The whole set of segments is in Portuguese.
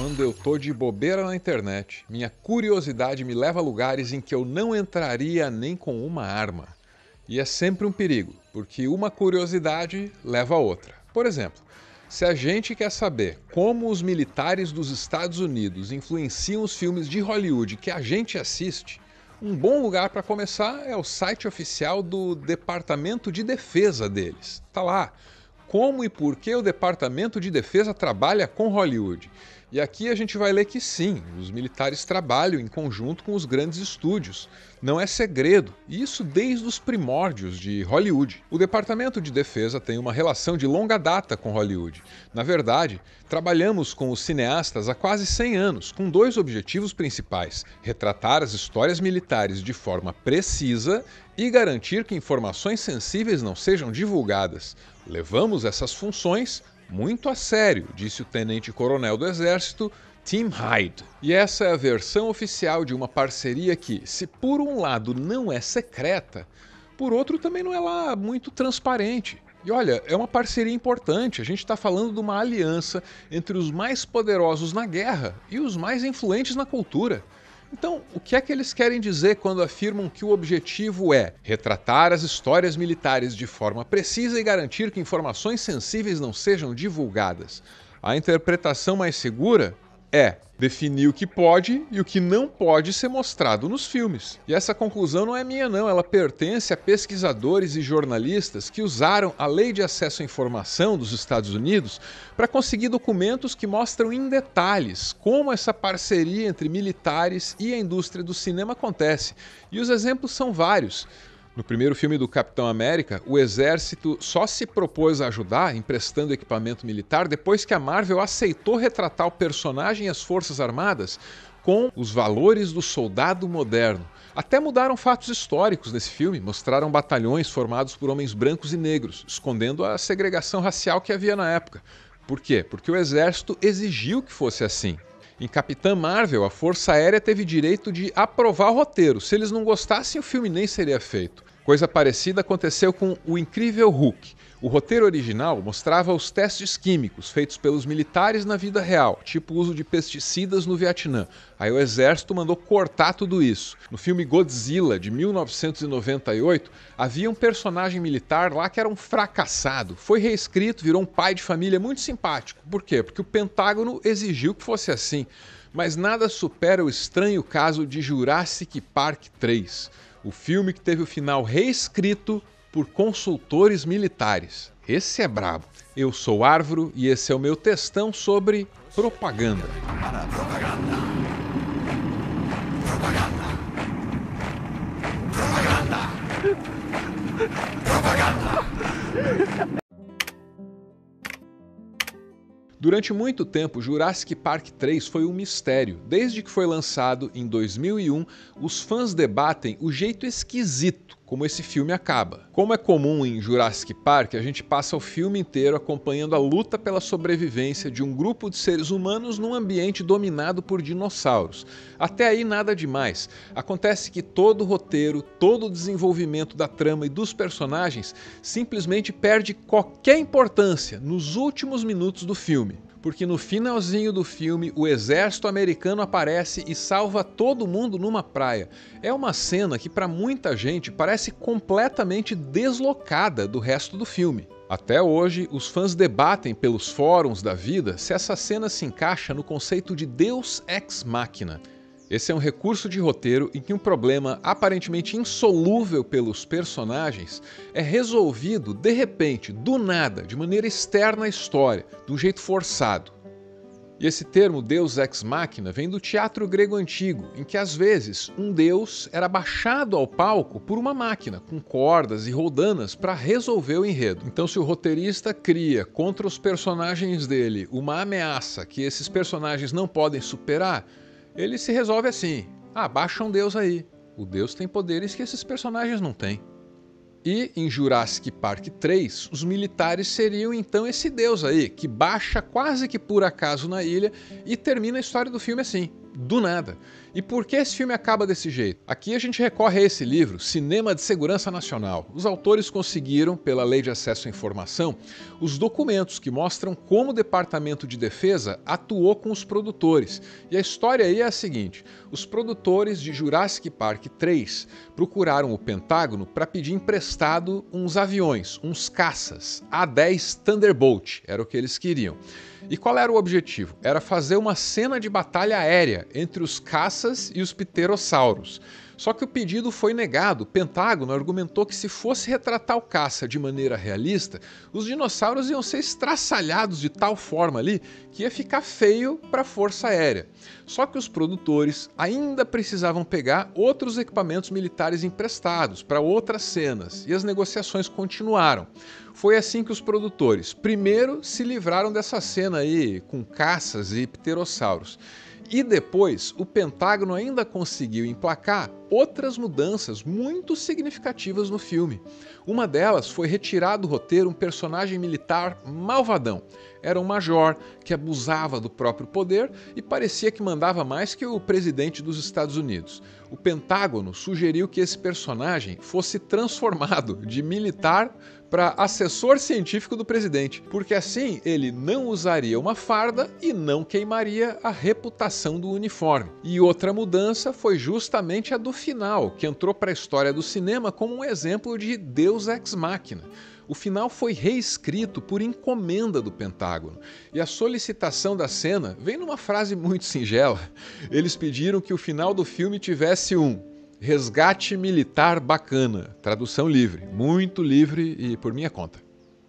Quando eu tô de bobeira na internet, minha curiosidade me leva a lugares em que eu não entraria nem com uma arma. E é sempre um perigo, porque uma curiosidade leva a outra. Por exemplo, se a gente quer saber como os militares dos Estados Unidos influenciam os filmes de Hollywood que a gente assiste, um bom lugar para começar é o site oficial do Departamento de Defesa deles. Tá lá. Como e por que o Departamento de Defesa trabalha com Hollywood. E aqui a gente vai ler que sim, os militares trabalham em conjunto com os grandes estúdios. Não é segredo, e isso desde os primórdios de Hollywood. O Departamento de Defesa tem uma relação de longa data com Hollywood. Na verdade, trabalhamos com os cineastas há quase 100 anos, com dois objetivos principais: retratar as histórias militares de forma precisa e garantir que informações sensíveis não sejam divulgadas. Levamos essas funções muito a sério, disse o tenente-coronel do Exército, Tim Hyde. E essa é a versão oficial de uma parceria que, se por um lado não é secreta, por outro também não é lá muito transparente. E olha, é uma parceria importante, a gente está falando de uma aliança entre os mais poderosos na guerra e os mais influentes na cultura. Então, o que é que eles querem dizer quando afirmam que o objetivo é retratar as histórias militares de forma precisa e garantir que informações sensíveis não sejam divulgadas? A interpretação mais segura é definir o que pode e o que não pode ser mostrado nos filmes. E essa conclusão não é minha não, ela pertence a pesquisadores e jornalistas que usaram a Lei de Acesso à Informação dos Estados Unidos para conseguir documentos que mostram em detalhes como essa parceria entre militares e a indústria do cinema acontece. E os exemplos são vários. No primeiro filme do Capitão América, o exército só se propôs a ajudar, emprestando equipamento militar, depois que a Marvel aceitou retratar o personagem e as Forças Armadas com os valores do soldado moderno. Até mudaram fatos históricos nesse filme, mostraram batalhões formados por homens brancos e negros, escondendo a segregação racial que havia na época. Por quê? Porque o exército exigiu que fosse assim. Em Capitã Marvel, a Força Aérea teve direito de aprovar o roteiro. Se eles não gostassem, o filme nem seria feito. Coisa parecida aconteceu com O Incrível Hulk. O roteiro original mostrava os testes químicos feitos pelos militares na vida real, tipo o uso de pesticidas no Vietnã. Aí o exército mandou cortar tudo isso. No filme Godzilla, de 1998, havia um personagem militar lá que era um fracassado. Foi reescrito, virou um pai de família muito simpático. Por quê? Porque o Pentágono exigiu que fosse assim. Mas nada supera o estranho caso de Jurassic Park 3. O filme que teve o final reescrito por consultores militares. Esse é brabo. Eu sou Arvro e esse é o meu textão sobre propaganda. Propaganda. Propaganda. Propaganda. Propaganda. Durante muito tempo, Jurassic Park 3 foi um mistério. Desde que foi lançado em 2001, os fãs debatem o jeito esquisito como esse filme acaba. Como é comum em Jurassic Park, a gente passa o filme inteiro acompanhando a luta pela sobrevivência de um grupo de seres humanos num ambiente dominado por dinossauros. Até aí nada demais. Acontece que todo o roteiro, todo o desenvolvimento da trama e dos personagens simplesmente perde qualquer importância nos últimos minutos do filme. Porque no finalzinho do filme, o exército americano aparece e salva todo mundo numa praia. É uma cena que para muita gente parece completamente deslocada do resto do filme. Até hoje, os fãs debatem pelos fóruns da vida se essa cena se encaixa no conceito de Deus Ex Machina. Esse é um recurso de roteiro em que um problema aparentemente insolúvel pelos personagens é resolvido de repente, do nada, de maneira externa à história, de um jeito forçado. E esse termo Deus Ex Machina vem do teatro grego antigo, em que às vezes um deus era baixado ao palco por uma máquina, com cordas e roldanas para resolver o enredo. Então se o roteirista cria contra os personagens dele uma ameaça que esses personagens não podem superar, ele se resolve assim: baixa um deus aí. O deus tem poderes que esses personagens não têm. E em Jurassic Park 3, os militares seriam então esse deus aí, que baixa quase que por acaso na ilha e termina a história do filme assim. do nada. E por que esse filme acaba desse jeito? Aqui a gente recorre a esse livro, Cinema de Segurança Nacional. Os autores conseguiram, pela Lei de Acesso à Informação, os documentos que mostram como o Departamento de Defesa atuou com os produtores. E a história aí é a seguinte: os produtores de Jurassic Park 3 procuraram o Pentágono para pedir emprestado uns aviões, uns caças, A-10 Thunderbolt, era o que eles queriam. E qual era o objetivo? Era fazer uma cena de batalha aérea entre os caças e os pterossauros. Só que o pedido foi negado. O Pentágono argumentou que se fosse retratar o caça de maneira realista, os dinossauros iam ser estraçalhados de tal forma ali que ia ficar feio para a Força Aérea. Só que os produtores ainda precisavam pegar outros equipamentos militares emprestados para outras cenas, e as negociações continuaram. Foi assim que os produtores primeiro se livraram dessa cena aí com caças e pterossauros. E depois, o Pentágono ainda conseguiu emplacar outras mudanças muito significativas no filme. Uma delas foi retirar do roteiro um personagem militar malvadão. Era um major que abusava do próprio poder e parecia que mandava mais que o presidente dos Estados Unidos. O Pentágono sugeriu que esse personagem fosse transformado de militar para assessor científico do presidente, porque assim ele não usaria uma farda e não queimaria a reputação do uniforme. E outra mudança foi justamente a do final, que entrou para a história do cinema como um exemplo de Deus Ex Machina. O final foi reescrito por encomenda do Pentágono, e a solicitação da cena vem numa frase muito singela. Eles pediram que o final do filme tivesse um resgate militar bacana, tradução livre, muito livre e por minha conta.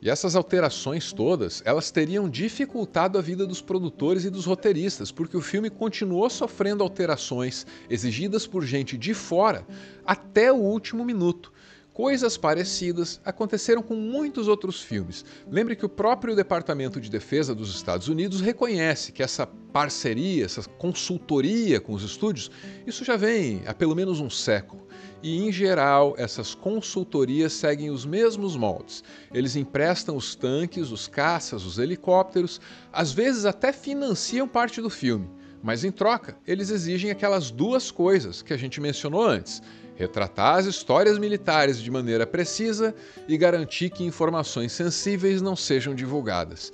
E essas alterações todas, elas teriam dificultado a vida dos produtores e dos roteiristas, porque o filme continuou sofrendo alterações exigidas por gente de fora até o último minuto. Coisas parecidas aconteceram com muitos outros filmes. Lembre que o próprio Departamento de Defesa dos Estados Unidos reconhece que essa parceria, essa consultoria com os estúdios, isso já vem há pelo menos um século. E, em geral, essas consultorias seguem os mesmos moldes. Eles emprestam os tanques, os caças, os helicópteros, às vezes até financiam parte do filme. Mas, em troca, eles exigem aquelas duas coisas que a gente mencionou antes: retratar as histórias militares de maneira precisa e garantir que informações sensíveis não sejam divulgadas.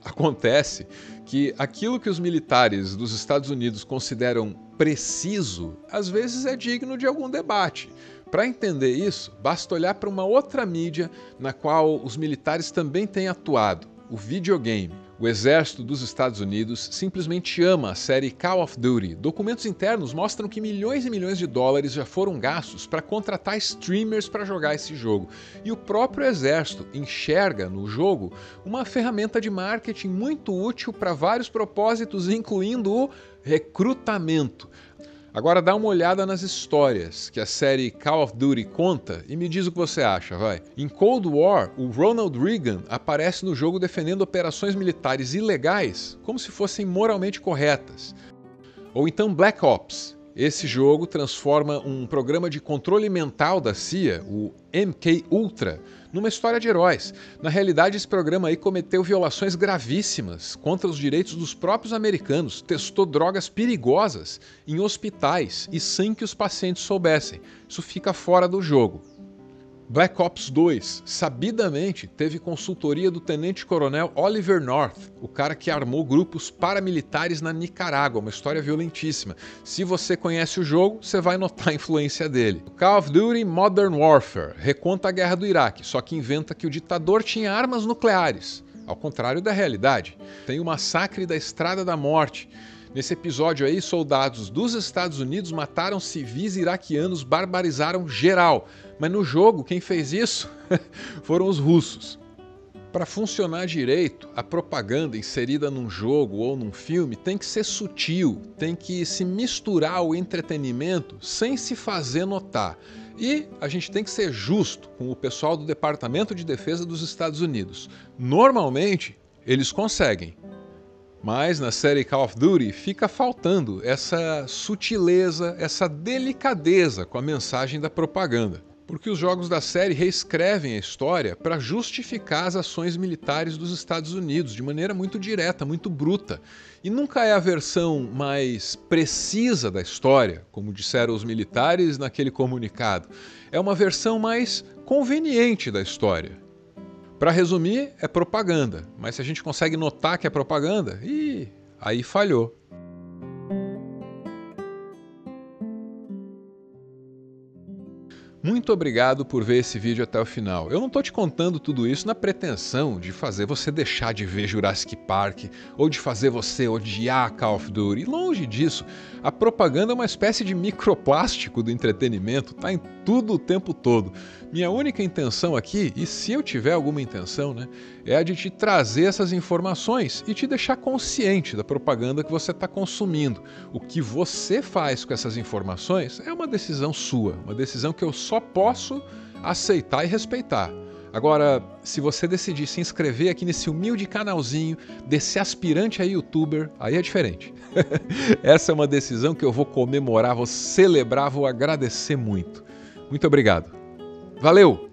Acontece que aquilo que os militares dos Estados Unidos consideram preciso, às vezes é digno de algum debate. Para entender isso, basta olhar para uma outra mídia na qual os militares também têm atuado: o videogame. O exército dos Estados Unidos simplesmente ama a série Call of Duty. Documentos internos mostram que milhões e milhões de dólares já foram gastos para contratar streamers para jogar esse jogo. E o próprio exército enxerga no jogo uma ferramenta de marketing muito útil para vários propósitos, incluindo o recrutamento. Agora dá uma olhada nas histórias que a série Call of Duty conta e me diz o que você acha, vai. Em Cold War, o Ronald Reagan aparece no jogo defendendo operações militares ilegais como se fossem moralmente corretas. Ou então Black Ops. Esse jogo transforma um programa de controle mental da CIA, o MK Ultra, numa história de heróis. Na realidade, esse programa aí cometeu violações gravíssimas contra os direitos dos próprios americanos, testou drogas perigosas em hospitais e sem que os pacientes soubessem. Isso fica fora do jogo. Black Ops 2, sabidamente, teve consultoria do tenente-coronel Oliver North, o cara que armou grupos paramilitares na Nicarágua, uma história violentíssima. Se você conhece o jogo, você vai notar a influência dele. Call of Duty Modern Warfare reconta a guerra do Iraque, só que inventa que o ditador tinha armas nucleares, ao contrário da realidade. Tem o massacre da Estrada da Morte. Nesse episódio aí, soldados dos Estados Unidos mataram civis iraquianos, barbarizaram geral. Mas no jogo, quem fez isso foram os russos. Para funcionar direito, a propaganda inserida num jogo ou num filme tem que ser sutil, tem que se misturar ao entretenimento sem se fazer notar. E a gente tem que ser justo com o pessoal do Departamento de Defesa dos Estados Unidos. Normalmente, eles conseguem. Mas na série Call of Duty fica faltando essa sutileza, essa delicadeza com a mensagem da propaganda. Porque os jogos da série reescrevem a história para justificar as ações militares dos Estados Unidos de maneira muito direta, muito bruta. E nunca é a versão mais precisa da história, como disseram os militares naquele comunicado. É uma versão mais conveniente da história. Para resumir, é propaganda, mas se a gente consegue notar que é propaganda, aí falhou. Muito obrigado por ver esse vídeo até o final. Eu não estou te contando tudo isso na pretensão de fazer você deixar de ver Jurassic Park ou de fazer você odiar Call of Duty. Longe disso, a propaganda é uma espécie de microplástico do entretenimento, tá em tudo o tempo todo. Minha única intenção aqui, e se eu tiver alguma intenção, é a de te trazer essas informações e te deixar consciente da propaganda que você está consumindo. O que você faz com essas informações é uma decisão sua, uma decisão que eu só posso aceitar e respeitar. Agora, se você decidir se inscrever aqui nesse humilde canalzinho desse aspirante a youtuber, aí é diferente. Essa é uma decisão que eu vou comemorar, vou celebrar, vou agradecer muito. Muito obrigado. Valeu!